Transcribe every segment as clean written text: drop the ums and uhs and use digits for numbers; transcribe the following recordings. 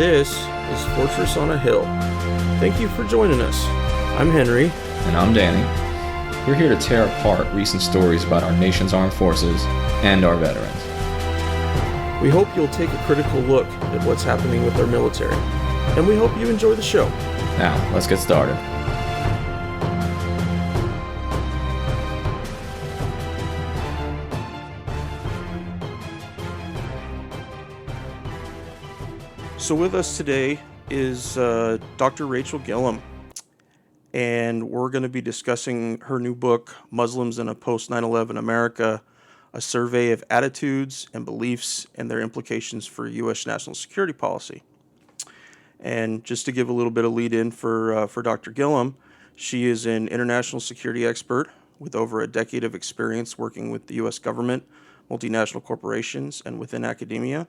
This is Fortress on a Hill. Thank you for joining us. I'm Henri. And I'm Danny. We're here to tear apart recent stories about our nation's armed forces and our veterans. We hope you'll take a critical look at what's happening with our military, and we hope you enjoy the show. Now, let's get started. So with us today is Dr. Rachel Gillum, and we're going to be discussing her new book, Muslims in a Post 9/11 America, a survey of attitudes and beliefs and their implications for U.S. national security policy. And just to give a little bit of lead in for Dr. Gillum, she is an international security expert with over a decade of experience working with the U.S. government, multinational corporations, and within academia.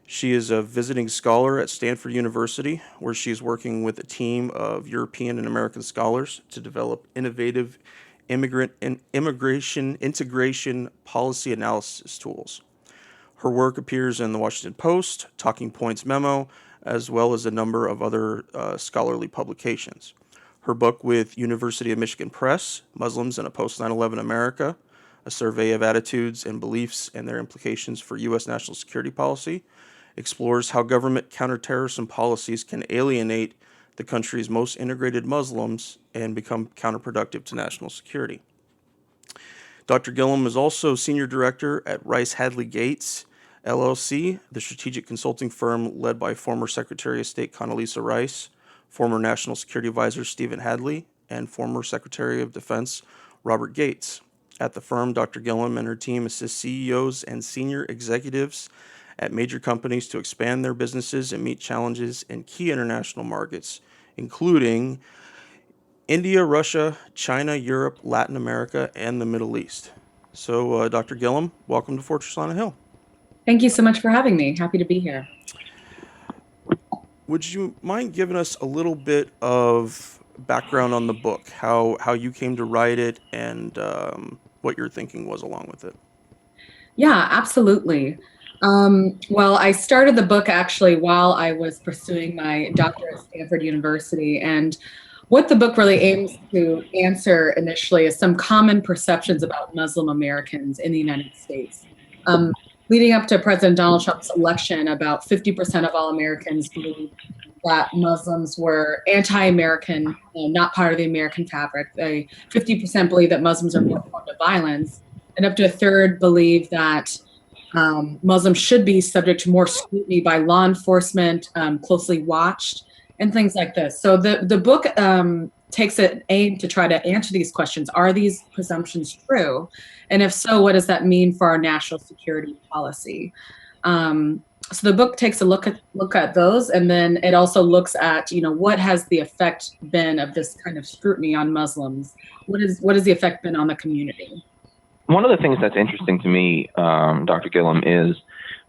She is a visiting scholar at Stanford University, where she is working with a team of European and American scholars to develop innovative immigration integration policy analysis tools. Her work appears in the Washington Post, Talking Points Memo, as well as a number of other scholarly publications. Her book with University of Michigan Press, Muslims in a Post 9/11 America, a survey of attitudes and beliefs and their implications for U.S. national security policy, explores how government counterterrorism policies can alienate the country's most integrated Muslims and become counterproductive to national security. Dr. Gillum is also Senior Director at Rice Hadley Gates, LLC, the strategic consulting firm led by former Secretary of State Condoleezza Rice, former National Security Advisor Stephen Hadley, and former Secretary of Defense Robert Gates. At the firm, Dr. Gillum and her team assist CEOs and senior executives at major companies to expand their businesses and meet challenges in key international markets, including India, Russia, China, Europe, Latin America, and the Middle East. So, Dr. Gillum, welcome to Fortress on a Hill. Thank you so much for having me. Happy to be here. Would you mind giving us a little bit of background on the book, how you came to write it, and what your thinking was along with it? Yeah, absolutely. Well, I started the book actually while I was pursuing my doctorate at Stanford University. And what the book really aims to answer initially is some common perceptions about Muslim Americans in the United States. Leading up to President Donald Trump's election, about 50% of all Americans believed that Muslims were anti-American, not part of the American fabric. 50% believe that Muslims are more prone to violence, and up to a third believe that Muslims should be subject to more scrutiny by law enforcement, closely watched, and things like this. So the book takes an aim to try to answer these questions. Are these presumptions true? And if so, what does that mean for our national security policy? So the book takes a look at those, and then it also looks at, what has the effect been of this kind of scrutiny on Muslims? What has the effect been on the community? One of the things that's interesting to me, Dr. Gillum, is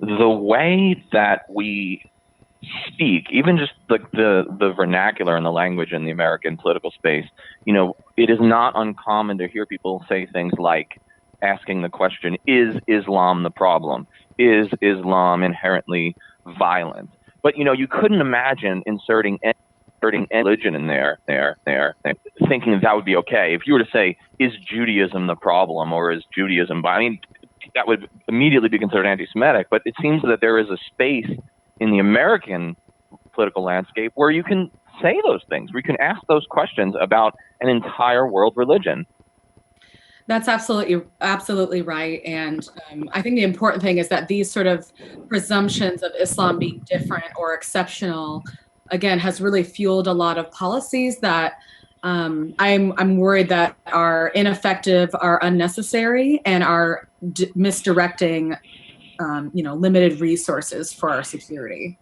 the way that we speak, even just the vernacular and the language in the American political space. It is not uncommon to hear people say things like asking the question, is Islam the problem? Is Islam inherently violent? But, you couldn't imagine inserting religion in there, thinking that would be okay. If you were to say, is Judaism the problem, or is Judaism, that would immediately be considered anti-Semitic. But it seems that there is a space in the American political landscape where you can say those things, where you can ask those questions about an entire world religion. That's absolutely right. And I think the important thing is that these sort of presumptions of Islam being different or exceptional, again, has really fueled a lot of policies that I'm worried that are ineffective, are unnecessary, and are misdirecting, limited resources for our security.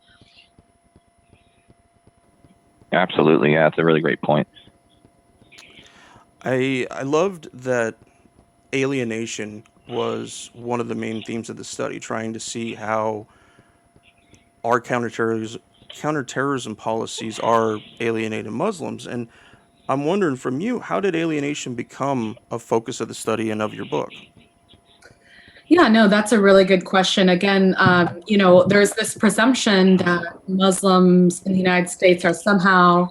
Absolutely, yeah, that's a really great point. I loved that alienation was one of the main themes of the study, trying to see how our counterterrorism policies are alienating Muslims. And I'm wondering from you, how did alienation become a focus of the study and of your book? Yeah, no, that's a really good question. Again, there's this presumption that Muslims in the United States are somehow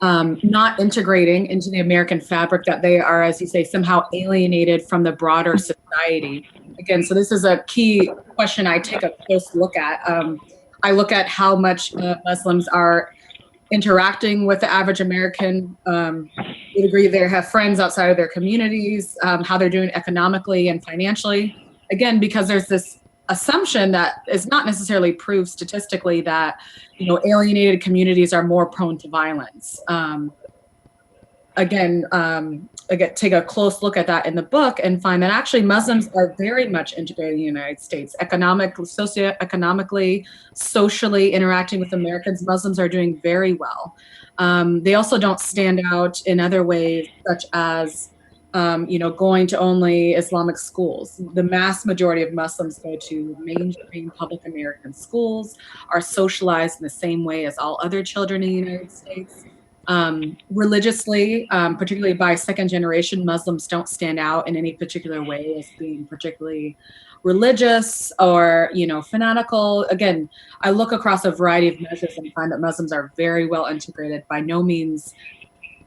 not integrating into the American fabric, that they are, as you say, somehow alienated from the broader society. Again, so this is a key question I take a close look at. I look at how much Muslims are interacting with the average American. To a degree, they have friends outside of their communities, how they're doing economically and financially. Again, because there's this assumption that is not necessarily proved statistically that alienated communities are more prone to violence. Again, take a close look at that in the book and find that actually Muslims are very much integrated in the United States, socioeconomically, socially interacting with Americans. Muslims are doing very well. They also don't stand out in other ways, such as going to only Islamic schools. The mass majority of Muslims go to mainstream public American schools, are socialized in the same way as all other children in the United States. Religiously, particularly by second generation, Muslims don't stand out in any particular way as being particularly religious or, fanatical. Again, I look across a variety of measures and find that Muslims are very well integrated. By no means,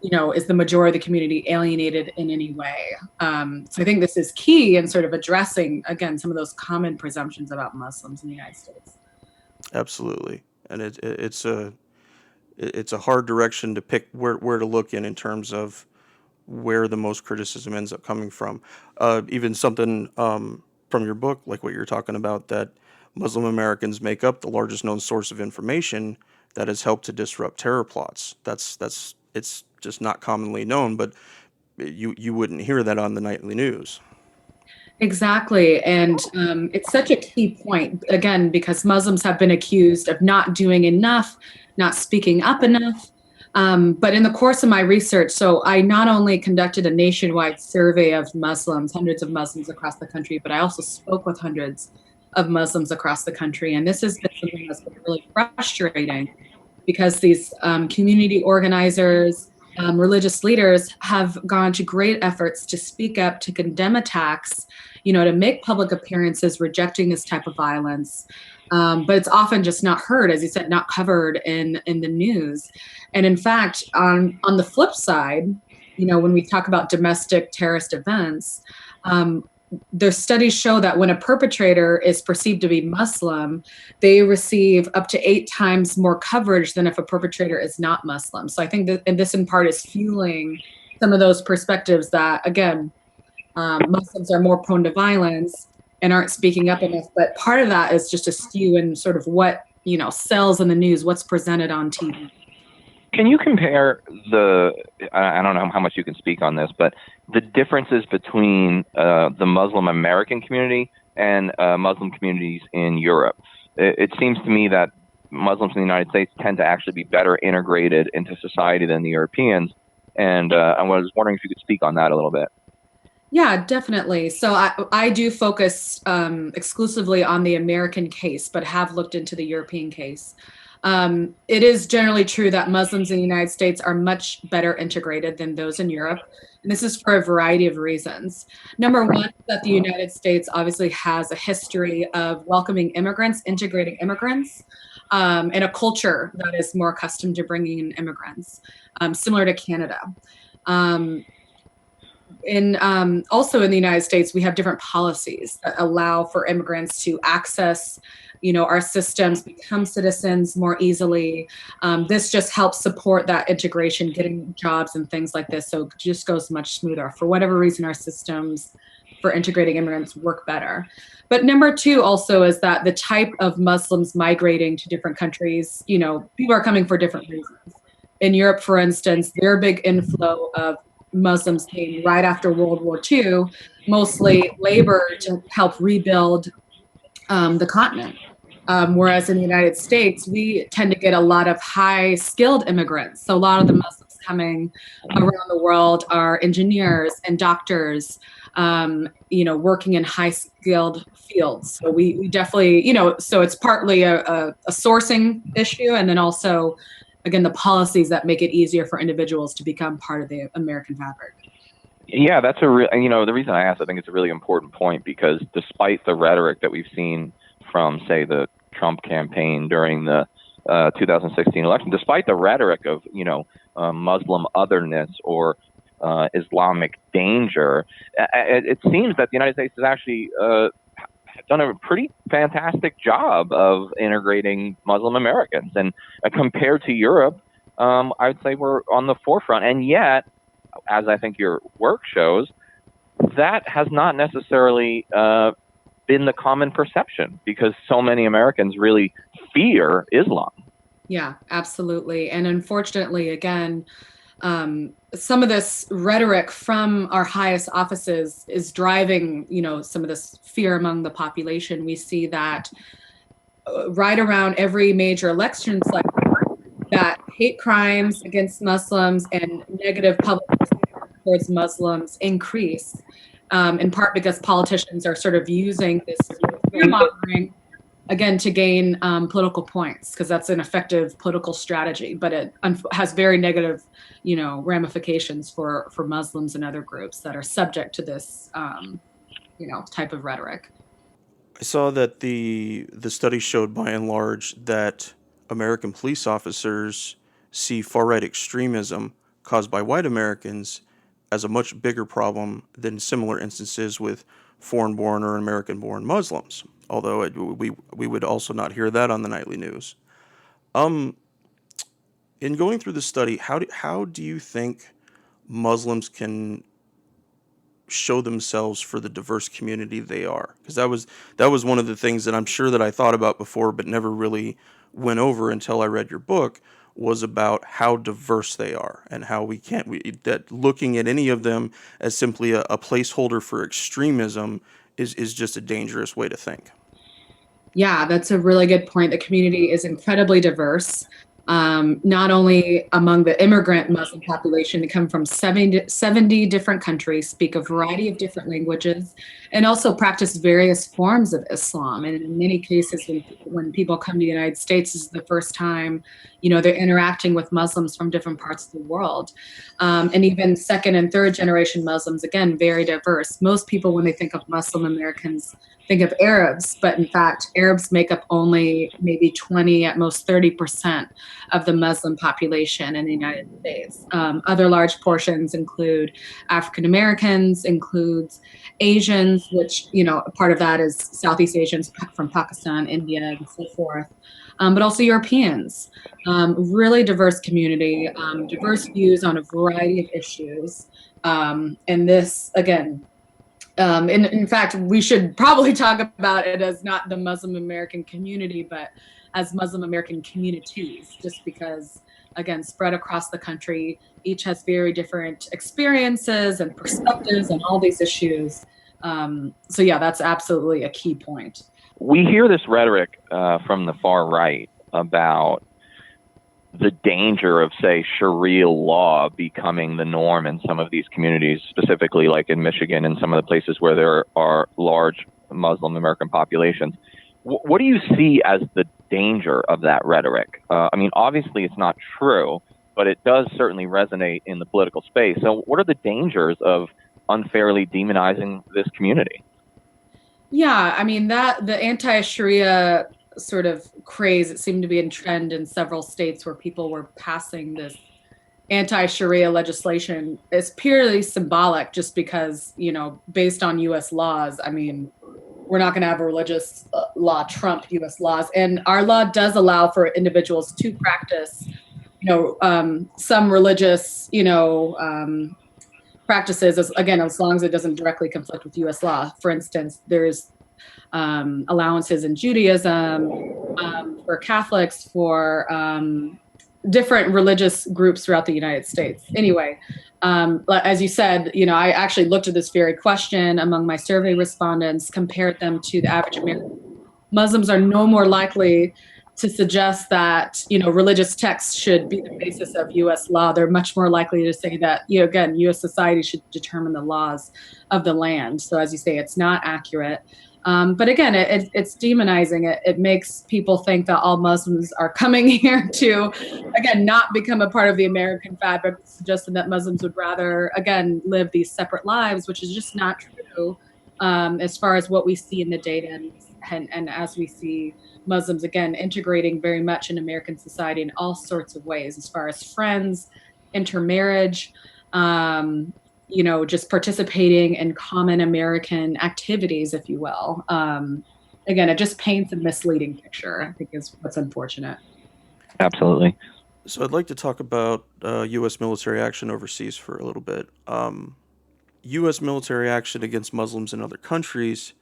is the majority of the community alienated in any way. So I think this is key in sort of addressing, again, some of those common presumptions about Muslims in the United States. Absolutely, and it's a hard direction to pick where to look in terms of where the most criticism ends up coming from. Even something from your book, like what you're talking about, that Muslim Americans make up the largest known source of information that has helped to disrupt terror plots. It's just not commonly known, but you wouldn't hear that on the nightly news. Exactly. And it's such a key point, again, because Muslims have been accused of not doing enough, not speaking up enough. But in the course of my research, so I not only conducted a nationwide survey of Muslims, hundreds of Muslims across the country, but I also spoke with hundreds of Muslims across the country. And this has been something that's been really frustrating because these community organizers, religious leaders have gone to great efforts to speak up, to condemn attacks, to make public appearances rejecting this type of violence. But it's often just not heard, as you said, not covered in the news. And in fact, on the flip side, when we talk about domestic terrorist events, their studies show that when a perpetrator is perceived to be Muslim, they receive up to 8 times more coverage than if a perpetrator is not Muslim. So I think that, and this in part is fueling some of those perspectives that, again, Muslims are more prone to violence and aren't speaking up enough. But part of that is just a skew in sort of what, sells in the news, what's presented on TV. Can you compare I don't know how much you can speak on this, but the differences between the Muslim American community and Muslim communities in Europe? It seems to me that Muslims in the United States tend to actually be better integrated into society than the Europeans. And I was wondering if you could speak on that a little bit. Yeah, definitely. So I do focus exclusively on the American case, but have looked into the European case. It is generally true that Muslims in the United States are much better integrated than those in Europe. And this is for a variety of reasons. Number one, that the United States obviously has a history of welcoming immigrants, integrating immigrants, and a culture that is more accustomed to bringing in immigrants, similar to Canada. Also in the United States, we have different policies that allow for immigrants to access, our systems, become citizens more easily. This just helps support that integration, getting jobs and things like this. So it just goes much smoother. For whatever reason, our systems for integrating immigrants work better. But number two also is that the type of Muslims migrating to different countries, people are coming for different reasons. In Europe, for instance, their big inflow of Muslims came right after World War II, mostly labor to help rebuild the continent. Whereas in the United States, we tend to get a lot of high-skilled immigrants. So a lot of the Muslims coming around the world are engineers and doctors, working in high-skilled fields. So we definitely, so it's partly a sourcing issue, and then also, again, the policies that make it easier for individuals to become part of the American fabric. Yeah, that's the reason I asked, I think it's a really important point, because despite the rhetoric that we've seen from, say, the Trump campaign during the 2016 election, despite the rhetoric of, Muslim otherness or Islamic danger, it seems that the United States has actually done a pretty fantastic job of integrating Muslim Americans. And compared to Europe, I would say we're on the forefront. And yet, as I think your work shows, that has not necessarily been the common perception, because so many Americans really fear Islam. Yeah, absolutely. And unfortunately, again, some of this rhetoric from our highest offices is driving, some of this fear among the population. We see that right around every major election cycle, that hate crimes against Muslims and negative public towards Muslims increase, in part because politicians are sort of using this fear-mongering, again, to gain political points, because that's an effective political strategy, but it has very negative, ramifications for Muslims and other groups that are subject to this, type of rhetoric. I saw that the study showed, by and large, that American police officers see far-right extremism caused by white Americans as a much bigger problem than similar instances with foreign-born or American-born Muslims. Although we would also not hear that on the nightly news. In going through the study, how do you think Muslims can show themselves for the diverse community they are? Because that was one of the things that I'm sure that I thought about before, but never really went over until I read your book, was about how diverse they are, and how that looking at any of them as simply a placeholder for extremism is just a dangerous way to think. Yeah, that's a really good point. The community is incredibly diverse, not only among the immigrant Muslim population. They come from 70 different countries, speak a variety of different languages, and also practice various forms of Islam. And in many cases, when people come to the United States, this is the first time, they're interacting with Muslims from different parts of the world. And even second and third generation Muslims, again, very diverse. Most people, when they think of Muslim Americans, think of Arabs, but in fact, Arabs make up only maybe 20, at most 30% of the Muslim population in the United States. Other large portions include African Americans, includes Asians, which, part of that is Southeast Asians from Pakistan, India, and so forth. But also Europeans. Really diverse community, diverse views on a variety of issues. And this, again, in fact, we should probably talk about it as not the Muslim American community, but as Muslim American communities, just because, again, spread across the country, each has very different experiences and perspectives on all these issues. So yeah, that's absolutely a key point. We hear this rhetoric from the far right about the danger of, say, Sharia law becoming the norm in some of these communities, specifically like in Michigan and some of the places where there are large Muslim American populations. What do you see as the danger of that rhetoric? Obviously it's not true, but it does certainly resonate in the political space. So what are the dangers of unfairly demonizing this community? Yeah, that the anti-Sharia sort of craze, it seemed to be in trend in several states where people were passing this anti-Sharia legislation, is purely symbolic, just because, based on U.S. laws, we're not going to have a religious law trump U.S. laws. And our law does allow for individuals to practice, some religious, practices, as long as it doesn't directly conflict with U.S. law. For instance, there's allowances in Judaism, for Catholics, for different religious groups throughout the United States. Anyway, as you said, I actually looked at this very question among my survey respondents, compared them to the average American. Muslims are no more likely to suggest that, religious texts should be the basis of U.S. law. They're much more likely to say that, again, U.S. society should determine the laws of the land. So as you say, it's not accurate. But again, it's demonizing it. It makes people think that all Muslims are coming here to, again, not become a part of the American fabric, suggesting that Muslims would rather, again, live these separate lives, which is just not true as far as what we see in the data. And as we see Muslims, again, integrating very much in American society in all sorts of ways, as far as friends, intermarriage, just participating in common American activities, if you will. Again, it just paints a misleading picture, I think is what's unfortunate. Absolutely. So I'd like to talk about U.S. military action overseas for a little bit. U.S. military action against Muslims in other countries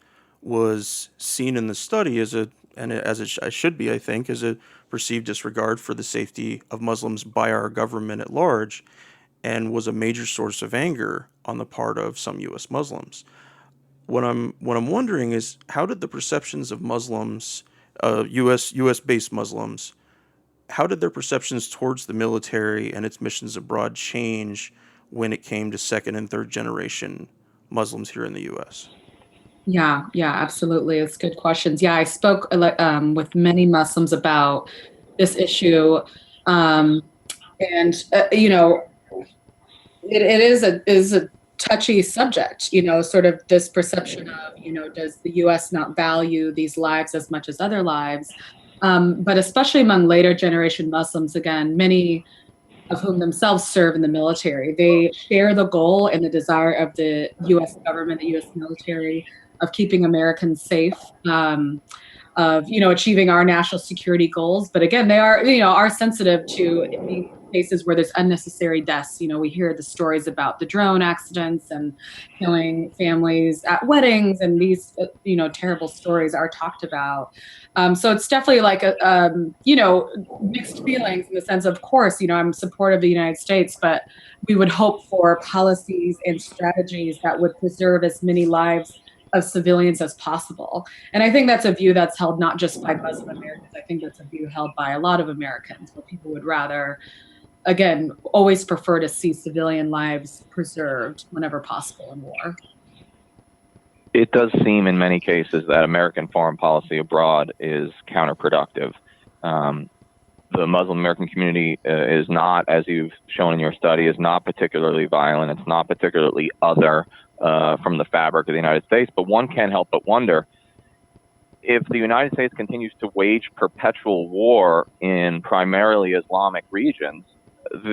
was seen in the study as it should be, I think, as a perceived disregard for the safety of Muslims by our government at large, and was a major source of anger on the part of some U.S. Muslims. What I'm wondering is, how did the perceptions of Muslims, U.S. based Muslims, how did their perceptions towards the military and its missions abroad change when it came to second and third generation Muslims here in the U.S.? Yeah, absolutely. It's good questions. Yeah, I spoke with many Muslims about this issue, and it is a touchy subject. Sort of this perception of does the U.S. not value these lives as much as other lives? But especially among later generation Muslims, again, many of whom themselves serve in the military, they share the goal and the desire of the U.S. government, the U.S. military, of keeping Americans safe, of achieving our national security goals. But again, they are sensitive to any cases where there's unnecessary deaths. We hear the stories about the drone accidents and killing families at weddings, and these terrible stories are talked about. So it's definitely like mixed feelings in the sense of course, I'm supportive of the United States, but we would hope for policies and strategies that would preserve as many lives of civilians as possible. And I think that's a view that's held not just by Muslim Americans. I think that's a view held by a lot of Americans, where people would rather, again, always prefer to see civilian lives preserved whenever possible in war. It does seem in many cases that American foreign policy abroad is counterproductive. The Muslim American community is not, as you've shown in your study, is not particularly violent. It's not particularly other from the fabric of the United States. But one can't help but wonder, if the United States continues to wage perpetual war in primarily Islamic regions,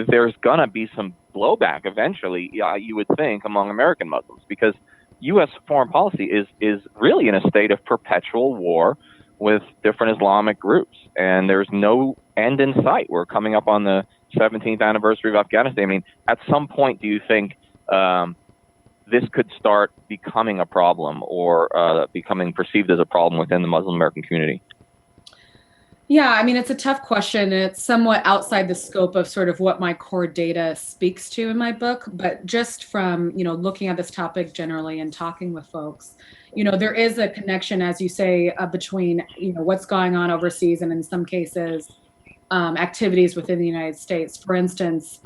there's going to be some blowback eventually, you would think, among American Muslims, because U.S. foreign policy is really in a state of perpetual war with different Islamic groups, and there's no end in sight. We're coming up on the 17th anniversary of Afghanistan. I mean, at some point, do you think this could start becoming a problem, or becoming perceived as a problem within the Muslim American community? Yeah, I mean, it's a tough question. It's somewhat outside the scope of sort of what my core data speaks to in my book. But just from, looking at this topic generally and talking with folks, there is a connection, as you say, between, what's going on overseas and in some cases, activities within the United States. For instance,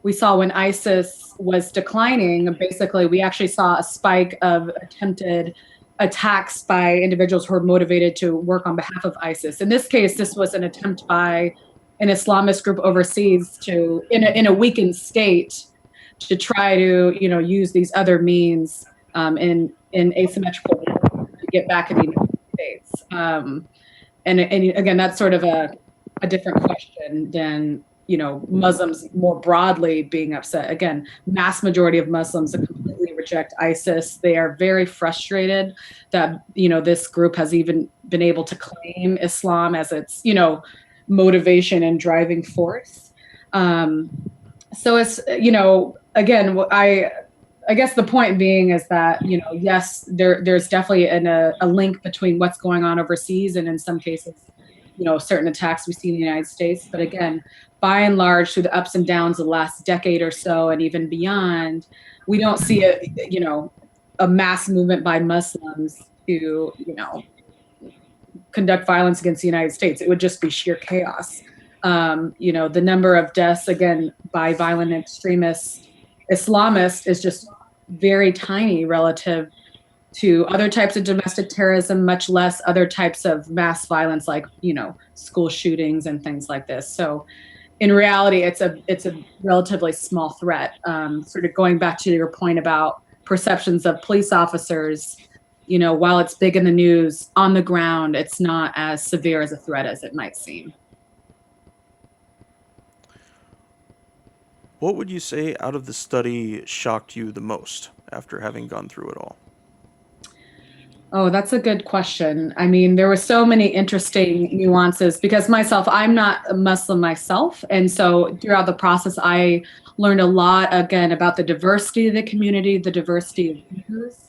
we saw when ISIS was declining, basically, we actually saw a spike of attempted attacks by individuals who are motivated to work on behalf of ISIS. In this case, this was an attempt by an Islamist group overseas to, in a weakened state, to try to, use these other means in asymmetrical war to get back in the United States. And again, that's sort of a different question than, Muslims more broadly being upset. Again, mass majority of Muslims completely reject ISIS. They are very frustrated that, this group has even been able to claim Islam as its, motivation and driving force. So it's, again, I guess the point being is that, yes, there's definitely a link between what's going on overseas and in some cases, certain attacks we see in the United States. But again, by and large, through the ups and downs of the last decade or so, and even beyond, we don't see a mass movement by Muslims to, conduct violence against the United States. It would just be sheer chaos. The number of deaths, again, by violent extremists, Islamists, is just very tiny relative to other types of domestic terrorism, much less other types of mass violence like, school shootings and things like this. So in reality, it's a relatively small threat. Sort of going back to your point about perceptions of police officers, while it's big in the news, on the ground, it's not as severe as a threat as it might seem. What would you say out of the study shocked you the most after having gone through it all? Oh, that's a good question. I mean, there were so many interesting nuances because I'm not a Muslim myself. And so throughout the process, I learned a lot, again, about the diversity of the community, the diversity of views.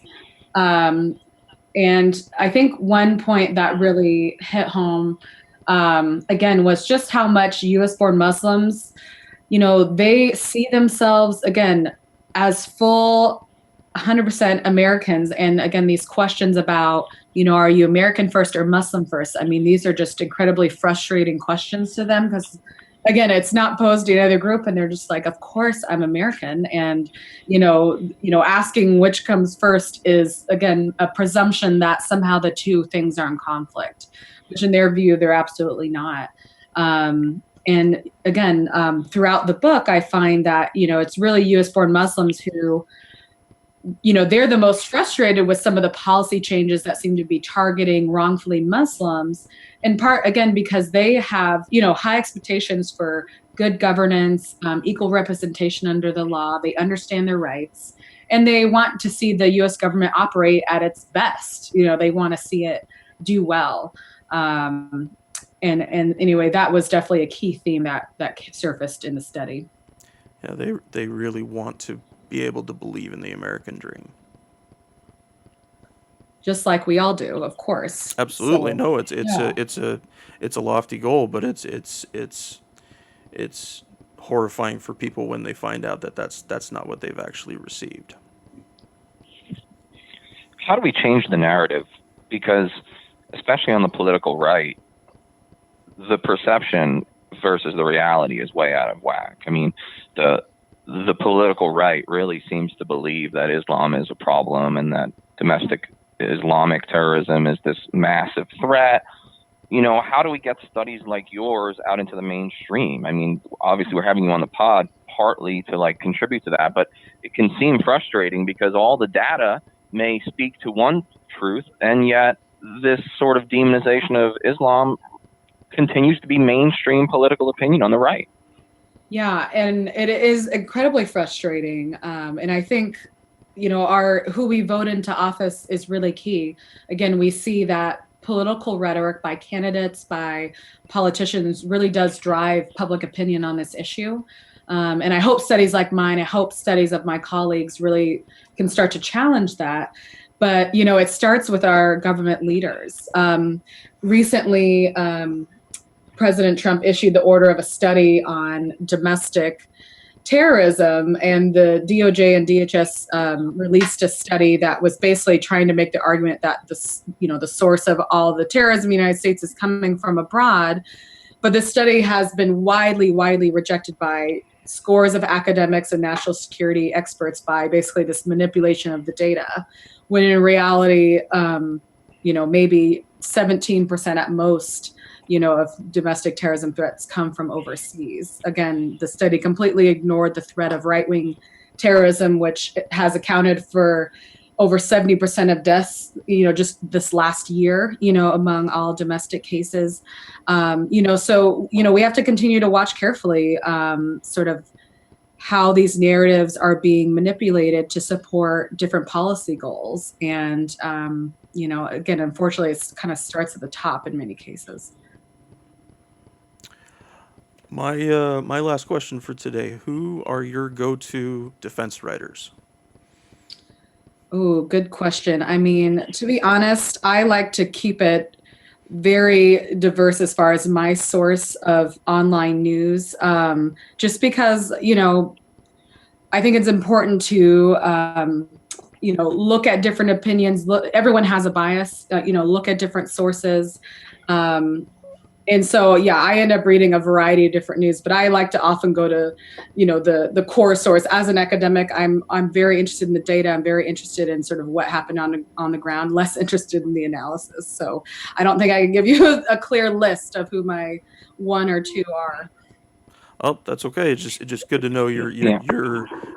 And I think one point that really hit home, again, was just how much US-born Muslims, they see themselves, again, as full 100% Americans. And again, these questions about, are you American first or Muslim first? I mean, these are just incredibly frustrating questions to them because, again, it's not posed in either group, and they're just like, of course I'm American. And, asking which comes first is, again, a presumption that somehow the two things are in conflict, which in their view, they're absolutely not. And again, throughout the book, I find that, it's really US-born Muslims who, they're the most frustrated with some of the policy changes that seem to be targeting wrongfully Muslims, in part, again, because they have, high expectations for good governance, equal representation under the law. They understand their rights, and they want to see the U.S. government operate at its best. They want to see it do well. And anyway, that was definitely a key theme that surfaced in the study. Yeah, they really want to be able to believe in the American dream. Just like we all do, of course. Absolutely. So, no, it's a lofty goal, but it's horrifying for people when they find out that that's not what they've actually received. How do we change the narrative? Because especially on the political right, the perception versus the reality is way out of whack. I mean, the political right really seems to believe that Islam is a problem and that domestic Islamic terrorism is this massive threat. How do we get studies like yours out into the mainstream? I mean, obviously we're having you on the pod partly to contribute to that, but it can seem frustrating because all the data may speak to one truth, and yet this sort of demonization of Islam continues to be mainstream political opinion on the right. Yeah, and it is incredibly frustrating. And I think, who we vote into office is really key. Again, we see that political rhetoric by candidates, by politicians really does drive public opinion on this issue. And I hope studies like mine, I hope studies of my colleagues really can start to challenge that. But, it starts with our government leaders. Recently, President Trump issued the order of a study on domestic terrorism, and the DOJ and DHS released a study that was basically trying to make the argument that the source of all the terrorism in the United States is coming from abroad. But this study has been widely rejected by scores of academics and national security experts by basically this manipulation of the data, when in reality, maybe 17% at most of domestic terrorism threats come from overseas. Again, the study completely ignored the threat of right-wing terrorism, which has accounted for over 70% of deaths, just this last year, among all domestic cases. So we have to continue to watch carefully, sort of how these narratives are being manipulated to support different policy goals. And, again, unfortunately, it kind of starts at the top in many cases. My last question for today: who are your go-to defense writers? Oh, good question. I mean, to be honest, I like to keep it very diverse as far as my source of online news, just because, I think it's important to, look at different opinions. Everyone has a bias, look at different sources. And so, yeah, I end up reading a variety of different news, but I like to often go to, the core source. As an academic, I'm very interested in the data. I'm very interested in sort of what happened on the ground, less interested in the analysis. So I don't think I can give you a clear list of who my one or two are. Oh, that's okay. It's just good to know your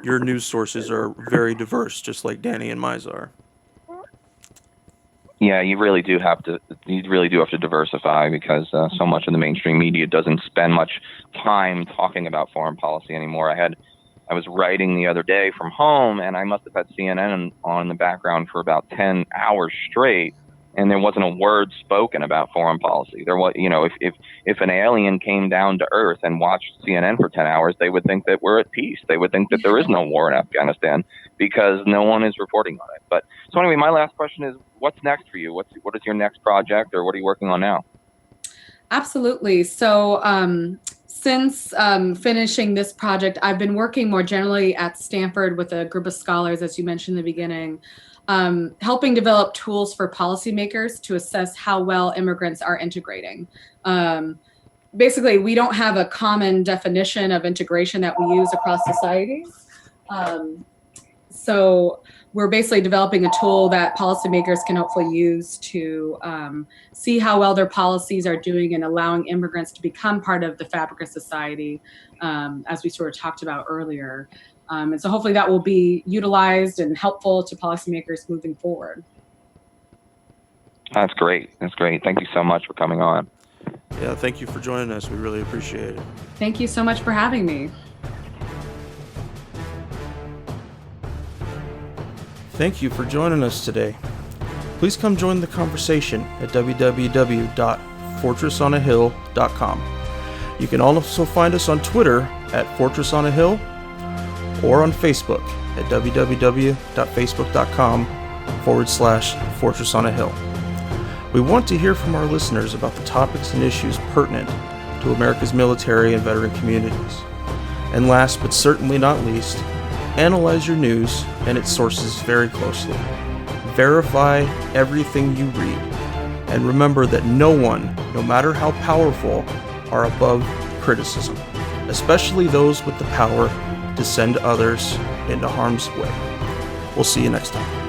news sources are very diverse, just like Danny and Mize are. Yeah, you really do have to diversify, because so much of the mainstream media doesn't spend much time talking about foreign policy anymore. I was writing the other day from home, and I must have had CNN on in the background for about 10 hours straight, and there wasn't a word spoken about foreign policy. There was, if an alien came down to Earth and watched CNN for 10 hours, they would think that we're at peace. They would think that there is no war in Afghanistan, because no one is reporting on it. But so anyway, my last question is, what's next for you? What is your next project, or what are you working on now? Absolutely. So since finishing this project, I've been working more generally at Stanford with a group of scholars, as you mentioned in the beginning, helping develop tools for policymakers to assess how well immigrants are integrating. Basically, we don't have a common definition of integration that we use across societies. So we're basically developing a tool that policymakers can hopefully use to see how well their policies are doing in allowing immigrants to become part of the fabric of society, as we sort of talked about earlier. And so hopefully that will be utilized and helpful to policymakers moving forward. That's great. Thank you so much for coming on. Yeah, thank you for joining us. We really appreciate it. Thank you so much for having me. Thank you for joining us today. Please come join the conversation at www.fortressonahill.com. You can also find us on Twitter at Fortress on a Hill, or on Facebook at www.facebook.com/Fortress on a Hill. We want to hear from our listeners about the topics and issues pertinent to America's military and veteran communities. And last but certainly not least, analyze your news and its sources very closely. Verify everything you read. And remember that no one, no matter how powerful, are above criticism, especially those with the power to send others into harm's way. We'll see you next time.